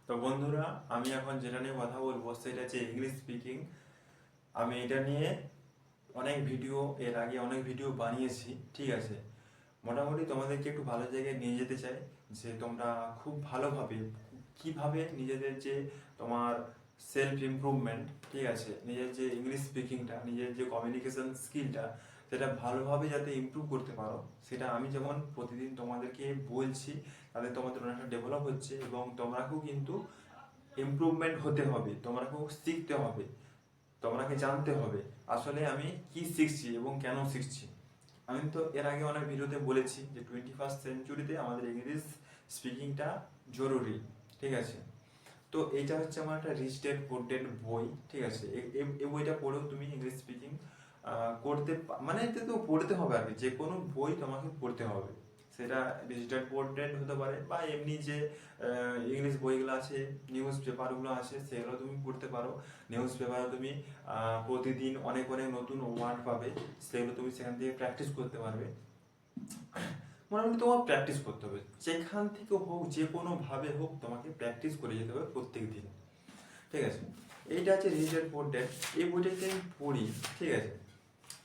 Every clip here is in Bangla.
তো বন্ধুরা, আমি এখন যেটা নিয়ে কথা বলবো সেটা হচ্ছে ইংলিশ স্পিকিং। আমি এটা নিয়ে অনেক ভিডিও, এর আগে অনেক ভিডিও বানিয়েছি, ঠিক আছে। মোটামুটি তোমাদেরকে একটু ভালো জায়গায় নিয়ে যেতে চাই, যে তোমরা খুব ভালোভাবে কিভাবে নিজেদের যে তোমার সেলফ ইমপ্রুভমেন্ট, ঠিক আছে, নিজের যে ইংলিশ স্পিকিংটা, নিজের যে কমিউনিকেশন স্কিলটা, সেটা ভালোভাবে যাতে ইমপ্রুভ করতে পারো, সেটা আমি যেমন প্রতিদিন তোমাদেরকে বলছি, তাতে তোমাদের অনেকটা ডেভেলপ হচ্ছে এবং তোমরাকেও কিন্তু ইমপ্রুভমেন্ট হতে হবে, তোমাকেও শিখতে হবে, তোমাকে জানতে হবে আসলে আমি কি শিখছি এবং কেন শিখছি। আমি তো এর আগে অনেক ভিডিওতে বলেছি যে 21st সেঞ্চুরিতে আমাদের ইংলিশ স্পিকিংটা জরুরি, ঠিক আছে। তো এইটা হচ্ছে আমার একটা রিচ ড্যাড পুয়ার ড্যাড বই, ঠিক আছে। এই বইটা পড়েও তুমি ইংলিশ স্পিকিং মানে এতে তো পড়তে হবে আর কি, যে কোনো বই তোমাকে পড়তে হবে। সেটা রিচ ড্যাড পুয়ার ড্যাড হতে পারে, বা এমনি যে ইংলিশ বইগুলো আছে, নিউজ পেপারগুলো আছে, সেগুলো তুমি পড়তে পারো। নিউজ পেপারে তুমি প্রতিদিন অনেক অনেক নতুন ওয়ার্ড পাবে, সেগুলো তুমি সেখান থেকে প্র্যাকটিস করতে পারবে। মোটামুটি তোমার প্র্যাকটিস করতে হবে, যেখান থেকে হোক, যে কোনোভাবে হোক, তোমাকে প্র্যাকটিস করে যেতে হবে প্রত্যেক দিন, ঠিক আছে। এইটা হচ্ছে রিলেটেড পোর্ট্রেট। এই বইটা যদি আমি পড়ি, ঠিক আছে,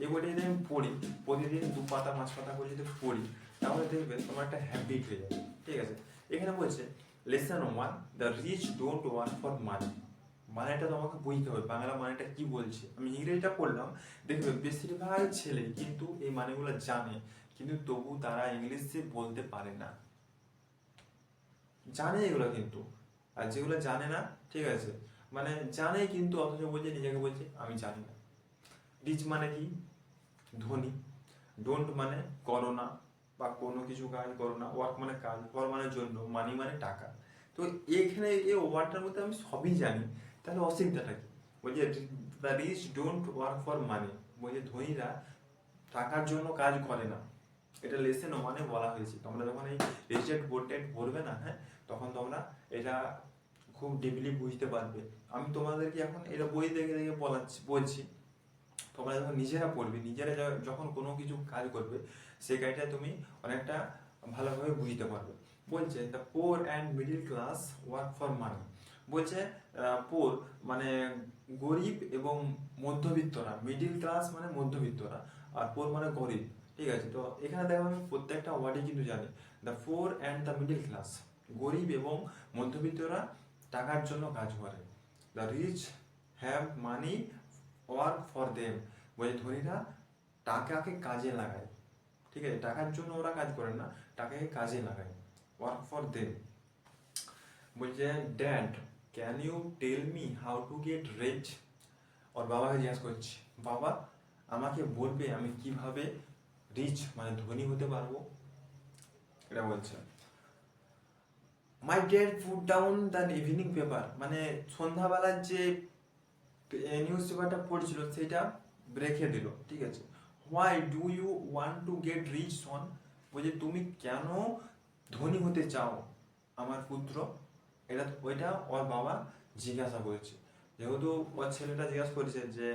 এই বইটা যদি আমি পড়ি, প্রতিদিন 2 পাতা 5 পাতা করে যদি পড়ি, তাহলে দেখবে তোমার একটা হ্যাবিট হয়ে যাবে, ঠিক আছে। এখানে বলছে lesson 1, the rich don't work for money. মানেটা তোমাকে বুঝতে হবে, বাংলা মানেটা কি বলছে। আমি ইংরেজিটা পড়লাম, দেখবে বেশিরভাগ ছেলে কিন্তু এই মানেগুলো জানে, কিন্তু তবু তারা ইংলিশে বলতে পারে না। জানে এগুলো কিন্তু, আর যেগুলো জানে না, ঠিক আছে, মানে জানে কিন্তু অথচ বলছে, নিজেকে বলছে আমি জানি না। রিচ মানে কি? ধনী। ডোন্ট মানে করো না, বা কোনো কিছু কাজ করো না। ওয়ার্ক মানে কাজ, ফর মানে জন্য, মানি মানে টাকা। তো এখানে এই ওয়ার্ডটার মধ্যে আমি সবই জানি, তাহলে অসুবিধাটা কি? বলছে the rich don't work for money, বলছে ধনীরা টাকার জন্য কাজ করে না। এটা লেসন 1 বলা হয়েছে। তোমরা যখন এই রিচেড বোর্ডেড পড়বে না, হ্যাঁ, তখন তোমরা এটা খুব ডিপলি বুঝতে পারবে। আমি তোমাদেরকে এখন এটা বই দেখে দেখে বলছি। তোমরা যখন নিজেরা পড়বে, নিজেরা যখন কোনো কিছু কাজ করবে, সেই কাজটা তুমি অনেকটা ভালোভাবে বুঝতে পারবে। বলছে the poor and middle class work for money. বলছে পোর মানে গরিব এবং মধ্যবিত্তরা, মিডিল ক্লাস মানে মধ্যবিত্তরা, আর পোর মানে গরিব, ঠিক আছে। তো এখানে দেখো আমি প্রত্যেকটা ওয়ার্ডই কিন্তু জানি। The poor and the middle class, গরিব এবং মধ্যবিত্তরা টাকার জন্য কাজ করে। The rich have money work for them, বলে ধনীরা টাকাকে কাজে লাগায়, ঠিক আছে। টাকার জন্য ওরা কাজ করে না, টাকাকে কাজে লাগায়, ওয়ার্ক ফর দেম। বলছে dad can you tell me how to get rich. ওর বাবাকে জিজ্ঞাসা করছি, বাবা আমাকে বলবে আমি কিভাবে রিচ মানে ধনী হতে পারবো, এটা বলছে। My dad put down the evening paper, মানে সন্ধ্যাবেলার যে নিউজ পেপারটা পড়ছিল সেটা রেখে দিল, ঠিক আছে। Why do you want to get rich son, বলছে তুমি কেন ধনী হতে চাও আমার পুত্র। এটা ওইটা ওর বাবা জিজ্ঞাসা করেছে। যেহেতু ওর ছেলেটা জিজ্ঞাসা করেছে যে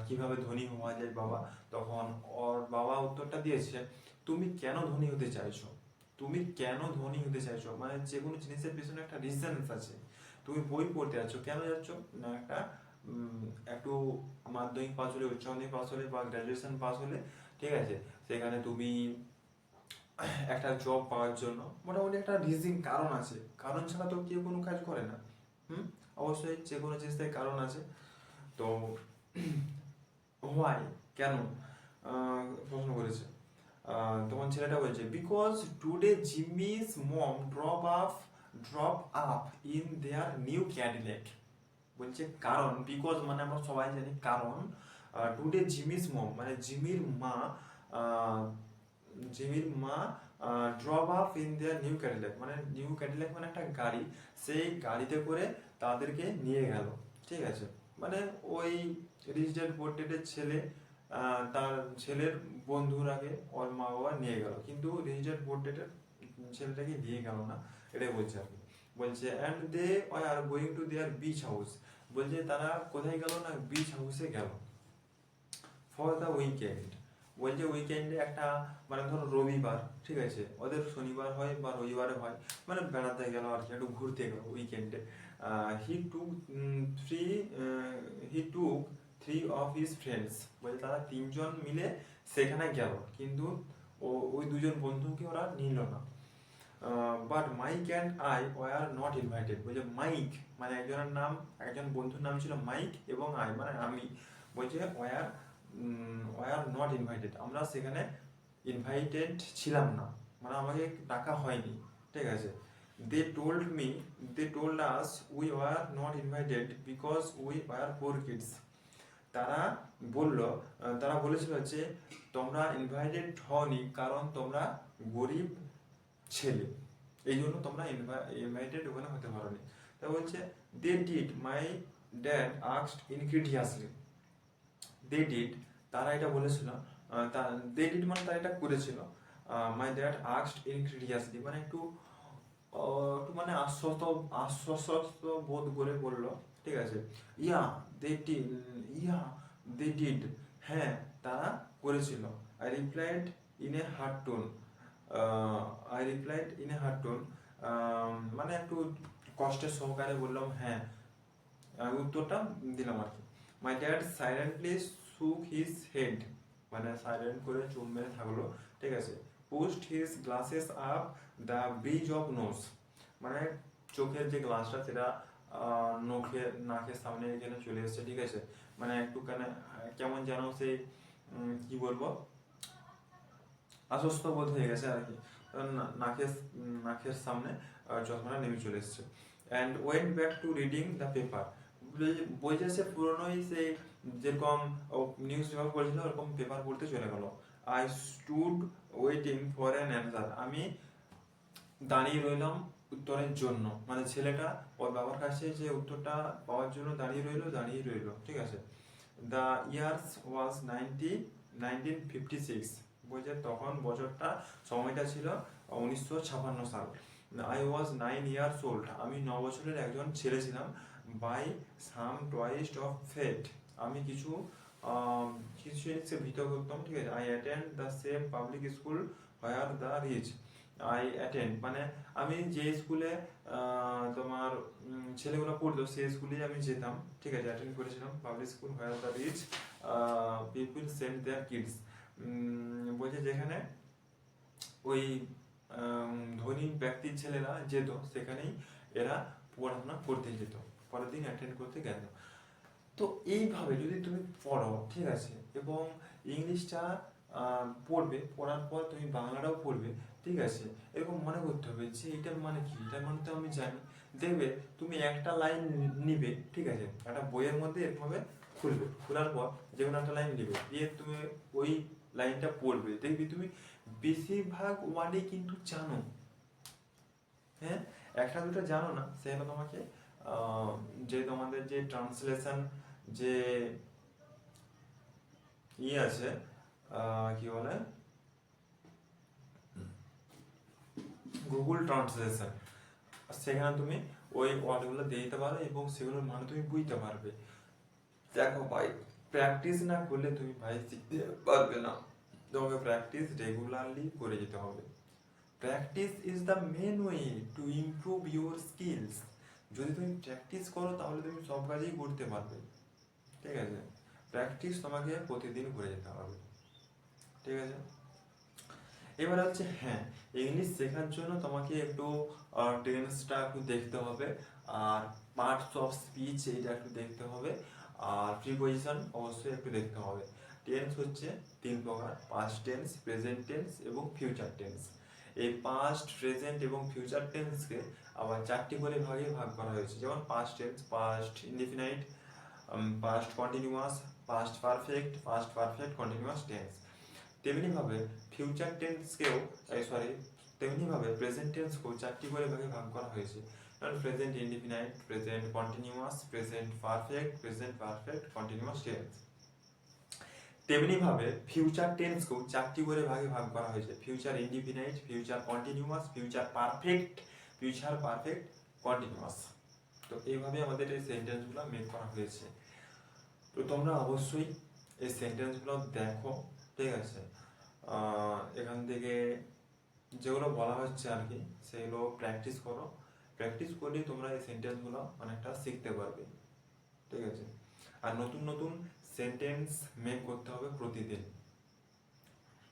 কিভাবে ধনী হওয়া যায় বাবা, তখন ওর বাবা উত্তরটা দিয়েছে, তুমি কেন ধনী হতে চাইছো, তুমি কেন ধনী হতে চাইছো, মানে যে কোনো জিনিসের পিছনে একটা রিজন আছে। তুমি বই পড়তে যাচ্ছ, কেন যাচ্ছ না, একটা একটু মাধ্যমিক পাস হলে, উচ্চ মাধ্যমিক পাস হলে, বা গ্র্যাজুয়েশন পাস হলে, ঠিক আছে, সেখানে তুমি একটা জব পাওয়ার জন্য মোটামুটি একটা রিজিন, কারণ আছে। কারণ ছাড়া তো কেউ কোনো কাজ করে না। হুম, অবশ্যই যে কোনো জিনিসের কারণ আছে। তো হোয়াই, কেন, প্রশ্ন করেছে। তখন ছেলেটা বলছে because today Jimmy's mom drop up in their new Cadillac. বলছে কারণ, বিকজ মানে আমরা সবাই জানি কারণ। টুডে জিমিস মম মানে আহ, জিমির মা drop up in their new Cadillac, মানে নিউ ক্যাডিল্যাক মানে একটা গাড়ি, সেই গাড়িতে করে তাদেরকে নিয়ে গেল, ঠিক আছে। মানে ওই রিচ ড্যাড পুয়ার ড্যাডের ছেলে তার ছেলের বন্ধুর আগে ওর মা বাবা নিয়ে গেল, কিন্তু রিচ ড্যাড পুয়ার ড্যাডের ছেলেটাকে নিয়ে গেল না, এটাই বলছে আর কি। বলছে and they are going to their beach house, বলছে তারা কোথায় গেল না, বিচ হাউসে গেল, ফর দ্য উইকেন্ড। বলছে উইকেন্ডে একটা মানে ধরো রবিবার, ঠিক আছে, ওদের শনিবার হয় বা রবিবারে হয়, মানে বেড়াতে গেল আর কি, একটু ঘুরতে গেল উইকেন্ডে। He took three he took three of his friends, বলছে তারা তিনজন মিলে সেখানে গেল, কিন্তু ওই দুজন বন্ধুকে ওরা নিল না। But Mike and I were not invited, বলছে মাইক মানে একজনের নাম, একজন বন্ধুর নাম ছিল মাইক, এবং আই মানে আমি, বলছে ওয়ার নট ইনভাইটেড, আমরা সেখানে ইনভাইটেড ছিলাম না, মানে আমাকে ডাকা হয়নি, ঠিক আছে। They told us we were not invited because we were poor kids, তারা তারা বলেছিল যে তোমরা ইনভাইটেড হওনি কারণ তোমরা গরিব ছেলে, এই জন্য তোমরা ইনভাইটেড ওখানে হতে পারোনি। তা বলছে they did, my dad asked incredulously, they did তারা এটা বলেছিল, দে ডিড মানে তারা এটা করেছিল, মাই ড্যাড আস্কড ইনক্রিডিয়াসলি মানে একটু একটু মানে আশ্বস্ত বোধ করে বললো, ঠিক আছে। ইয়া they did, yeah they did, হ্যাঁ তারা করেছিল। I replied in a hard tone, মানে একটু কষ্টের সহকারে বললাম হ্যাঁ, উত্তরটা দিলাম আর কি। My dad silently shook his head, মানে সাইলেন্ট করে চুপ মেরে থাকলো, ঠিক আছে। Pushed his glasses up the bridge of nose, মানে চোখের যে গ্লাসটা সেটা নাকের সামনে এখানে চলে এসেছে, ঠিক আছে, মানে একটু কেমন যেন সেই কি বলবো, আশ্বস্ত বোধ হয়ে গেছে আর কি, নাকের নাকের সামনে চশমাটা নেমে চলে এসেছে। And went back to reading the paper, বইটা সে পুরোনোই সেই যেরকম নিউজ পেপার পড়েছিল ওরকম পেপার পড়তে চলে গেল। I stood waiting for an answer, আমি দাঁড়িয়ে রইলাম উত্তরের জন্য, মানে ছেলেটা ওর বাবার কাছে যে উত্তরটা পাওয়ার জন্য দাঁড়িয়ে রইলো, ঠিক আছে। দ্য ইয়ার্স ওয়াজ 1956, বলছে তখন বছরটা সময়টা ছিল 1956 সাল। আই ওয়াজ 9 ইয়ার্স ওল্ড, আমি 9 বছরের একজন ছেলে ছিলাম। By some twist of fate, আমি কিছু জিনিসকে ভীত করতাম, ঠিক আছে। I attend the same public school where the rich, I attend মানে আমি যে স্কুলে তোমার ছেলেগুলো পড়তো সেই স্কুলে আমি যেতাম, ঠিক আছে, অ্যাটেন্ড করেছিলাম। Public school where the rich people send their kids, বলছে যেখানে ওই ধনী ব্যক্তির ছেলেরা যেত সেখানেই এরা পড়াশোনা করতে যেত, পরের দিন অ্যাটেন্ড করতে গেল। তো এইভাবে যদি তুমি পড়ো, ঠিক আছে, এবং ইংলিশটা পড়বে, পড়ার পর তুমি বাংলাটাও পড়বে, ঠিক আছে, এরকম মনে করতে হবে যে এটার মানে কি, এটার মানে তো আমি জানি। দেখবে তুমি একটা লাইন নিবে, ঠিক আছে, একটা বইয়ের মধ্যে এরকমভাবে খুলবে, খোলার পর যে কোনো একটা লাইন নিবে, দিয়ে তুমি ওই লাইনটা পড়বে, দেখবি তুমি বেশিরভাগ ওয়ার্ডে কিন্তু জানো, হ্যাঁ, একটা দুটো জানো না, সেটা তোমাকে যে তোমাদের যে ট্রান্সলেশন যে আছে কি বলে গুগল ট্রান্সলেশন, সেখানে তুমি ওই ওয়ার্ডগুলো দিয়ে দিতে পারো এবং সেগুলোর মানে তুমি বুঝতে পারবে। দেখো ভাই, প্র্যাকটিস না করলে তুমি ভাই শিখতে পারবে না, তোমাকে প্র্যাকটিস রেগুলারলি করে যেতে হবে। Practice is the main way to improve your skills, যদি তুমি প্র্যাকটিস করো তাহলে তুমি সব কাজেই করতে পারবে, ঠিক আছে। প্র্যাকটিস তোমাকে প্রতিদিন করে যেতে হবে, ঠিক আছে। এবার হচ্ছে হ্যাঁ, ইংলিশ শেখার জন্য তোমাকে একটু টেন্সটা একটু দেখতে হবে, আর পার্টস অফ স্পিচ এইটা একটু দেখতে হবে, আর প্রিপোজিশন অবশ্যই একটু দেখতে হবে। টেন্স হচ্ছে 3 প্রকার: পাস্ট টেন্স, প্রেজেন্ট টেন্স এবং ফিউচার টেন্স। এই পাস্ট, প্রেজেন্ট এবং ফিউচার টেন্সকে আবার 4টি করে ভাগ করা হয়েছে। যেমন past tense, past indefinite, past continuous, past perfect, past perfect continuous tense. তেমনিভাবে ফিউচার টেন্সকেও তেমনিভাবে প্রেজেন্ট টেন্সকেও 4টি করে ভাগ করা হয়েছে। যেমন present indefinite, present continuous, present perfect, present perfect continuous tense. তেমনিভাবে ফিউচার টেন্সকেও 4টি করে ভাগ করা হয়েছে: future indefinite, future continuous, future perfect, future perfect continuous. তো এইভাবে আমাদের এই সেন্টেন্সগুলো মেক করা হয়েছে। তো তোমরা অবশ্যই এই সেন্টেন্সগুলো দেখো, ঠিক আছে। এখান থেকে যেগুলো বলা হচ্ছে আর কি সেগুলো প্র্যাকটিস করো, প্র্যাকটিস করলেই তোমরা এই সেন্টেন্সগুলো অনেকটা শিখতে পারবে। ঠিক আছে। আর নতুন নতুন সেন্টেন্স মেক করতে হবে প্রতিদিন,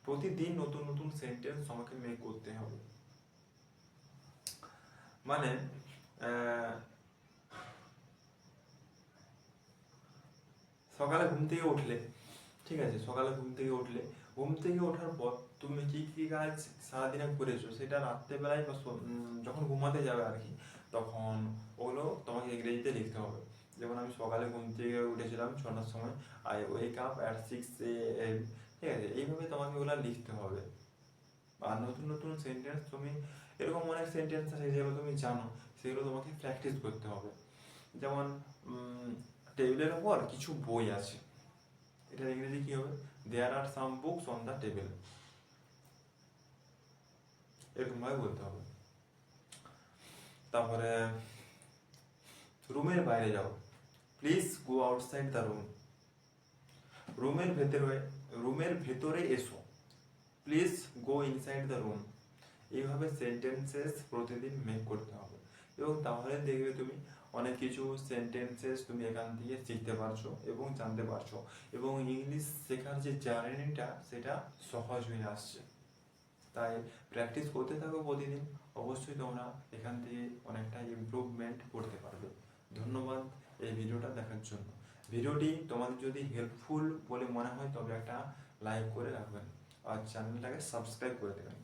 প্রতিদিন নতুন নতুন সেন্টেন্স আমাকে মেক করতে হবে। মানে সকালে ঘুম থেকে উঠলে, ঠিক আছে, সকালে ঘুম থেকে উঠলে, ঘুম থেকে ওঠার পর তুমি কি কি কাজ সারাদিনে করেছো সেটা রাত্রেবেলায় বা যখন ঘুমাতে যাবে আর কি, তখন ওগুলো তোমাকে ইংরেজিতে লিখতে হবে। যেমন আমি সকালে ঘুম থেকে উঠেছিলাম 6টার সময়, I wake up at 6 AM, ঠিক আছে, এইভাবে তোমাকে ওগুলো লিখতে হবে। আর নতুন নতুন সেন্টেন্স তুমি, এরকম অনেক সেন্টেন্স আছে যেগুলো তুমি জানো, সেগুলো তোমাকে প্র্যাকটিস করতে হবে। যেমন টেবিলের ওপর কিছু বই আছে, এটার ইংরেজি কি হবে? There are some books on the table, এরকম ভাবে বলতে হবে। তারপরে রুমের বাইরে যাও, please go outside the room, রুমের ভেতরে, রুমের ভেতরে এসো, please go inside the room. এইভাবে সেন্টেন্সেস প্রতিদিন মেক করতে হবে, এবং তাহলে দেখবে তুমি অনেক কিছু সেন্টেন্সেস তুমি এখান থেকে শিখতে পারছো এবং জানতে পারছো, এবং ইংলিশ শেখার যে জার্নিটা সেটা সহজ হয়ে আসছে। তাই প্র্যাকটিস করতে থাকো প্রতিদিন, অবশ্যই তোমরা এখান থেকে অনেকটা ইমপ্রুভমেন্ট করতে পারবে। ধন্যবাদ এই ভিডিওটা দেখার জন্য। ভিডিওটি তোমাদের যদি হেল্পফুল বলে মনে হয় তবে একটা লাইক করে রাখবেন আর চ্যানেলটাকে সাবস্ক্রাইব করে দেবেন।